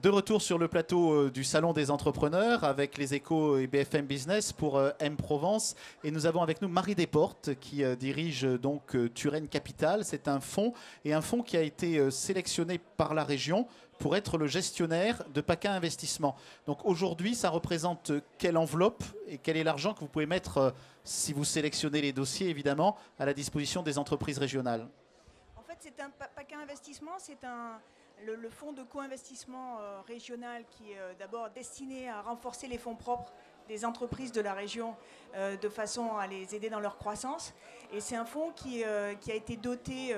De retour sur le plateau du Salon des entrepreneurs avec les Échos et BFM Business pour M-Provence. Et nous avons avec nous Marie Desportes qui dirige donc Turenne Capital. C'est un fonds qui a été sélectionné par la région pour être le gestionnaire de PACA Investissement. Donc aujourd'hui, ça représente quelle enveloppe et quel est l'argent que vous pouvez mettre, si vous sélectionnez les dossiers évidemment, à la disposition des entreprises régionales? En fait, c'est un PACA Investissement, c'est le fonds de co-investissement régional qui est d'abord destiné à renforcer les fonds propres des entreprises de la région de façon à les aider dans leur croissance. Et c'est un fonds qui a été doté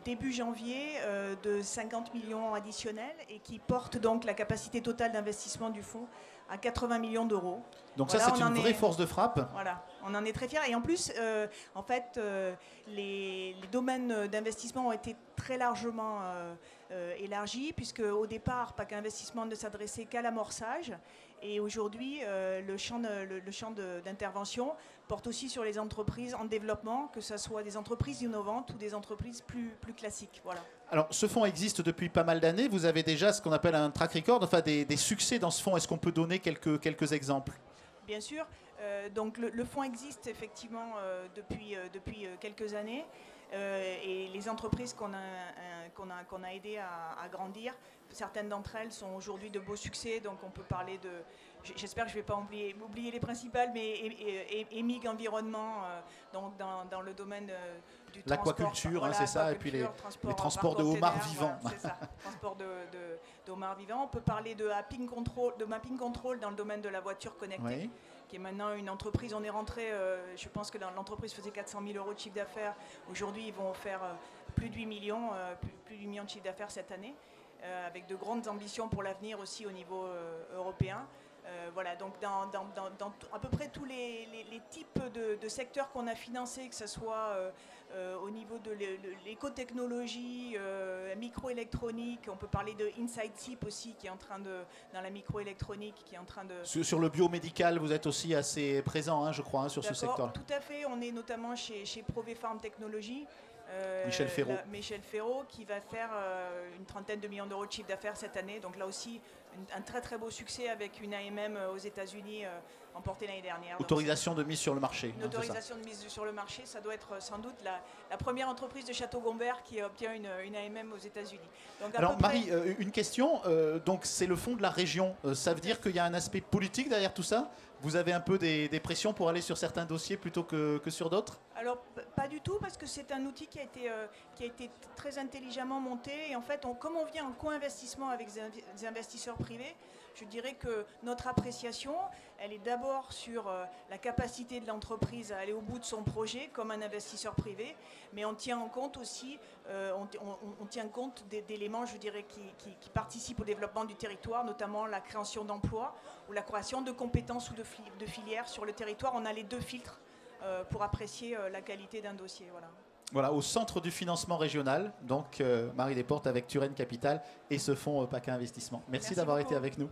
début janvier de 50 millions additionnels et qui porte donc la capacité totale d'investissement du fonds à 80 millions d'euros. Donc voilà, ça, c'est une vraie force de frappe. Voilà, on en est très fiers. Et en plus, en fait, les domaines d'investissement ont été très largement élargis, puisque au départ, PACA Investissement ne s'adressait qu'à l'amorçage. Et aujourd'hui, le champ d'intervention porte aussi sur les entreprises en développement, que ce soit des entreprises innovantes ou des entreprises plus classiques. Voilà. Alors, ce fonds existe depuis pas mal d'années. Vous avez déjà ce qu'on appelle un track record, enfin des succès dans ce fonds. Est-ce qu'on peut donner quelques exemples? Bien sûr. Donc le fonds existe effectivement depuis quelques années. Et les entreprises qu'on a aidées à grandir, certaines d'entre elles sont aujourd'hui de beaux succès. Donc on peut parler de, j'espère que je ne vais pas oublier les principales, mais EMIG Environnement, donc dans le domaine du transport. L'aquaculture, voilà, c'est ça, et puis les transports de homards vivants. Voilà, c'est ça, transport de homards vivants. On peut parler de mapping control dans le domaine de la voiture connectée. Oui. Qui est maintenant une entreprise. On est rentré, je pense que l'entreprise faisait 400 000 euros de chiffre d'affaires. Aujourd'hui, ils vont faire plus de 8 millions, plus de 8 millions de chiffre d'affaires cette année, avec de grandes ambitions pour l'avenir aussi au niveau européen. Voilà, donc dans à peu près tous les types de secteurs qu'on a financés, que ce soit au niveau de l'écotechnologie, microélectronique, on peut parler de Inside SIP aussi, qui est en train dans la microélectronique, qui est en train de... Sur le biomédical, vous êtes aussi assez présent, hein, je crois, hein, sur ce secteur. Tout à fait, on est notamment chez Prové Pharm Technologies. Michel Ferraud. Michel Ferraud qui va faire une trentaine de millions d'euros de chiffre d'affaires cette année. Donc là aussi, un très très beau succès avec une AMM aux États-Unis emportée l'année dernière. Autorisation de mise sur le marché. Une autorisation de mise sur le marché, ça doit être sans doute la première entreprise de Château-Gombert qui obtient une AMM aux États-Unis. Alors Marie, une question. Donc c'est le fonds de la région. Ça veut dire qu'il y a un aspect politique derrière tout ça? Vous avez un peu des pressions pour aller sur certains dossiers plutôt que sur d'autres? Alors, pas du tout, parce que c'est un outil qui a été très intelligemment monté. Et en fait, comme on vient en co-investissement avec des investisseurs privés, je dirais que notre appréciation, elle est d'abord sur la capacité de l'entreprise à aller au bout de son projet comme un investisseur privé, mais on tient en compte aussi, on tient compte d'éléments, je dirais, qui participent au développement du territoire, notamment la création d'emplois ou la création de compétences ou de filières sur le territoire. On a les deux filtres pour apprécier la qualité d'un dossier. Voilà. Voilà, au centre du financement régional, donc Marie Desportes avec Turenne Capital et ce fonds PACA Investissement. Merci d'avoir été avec nous.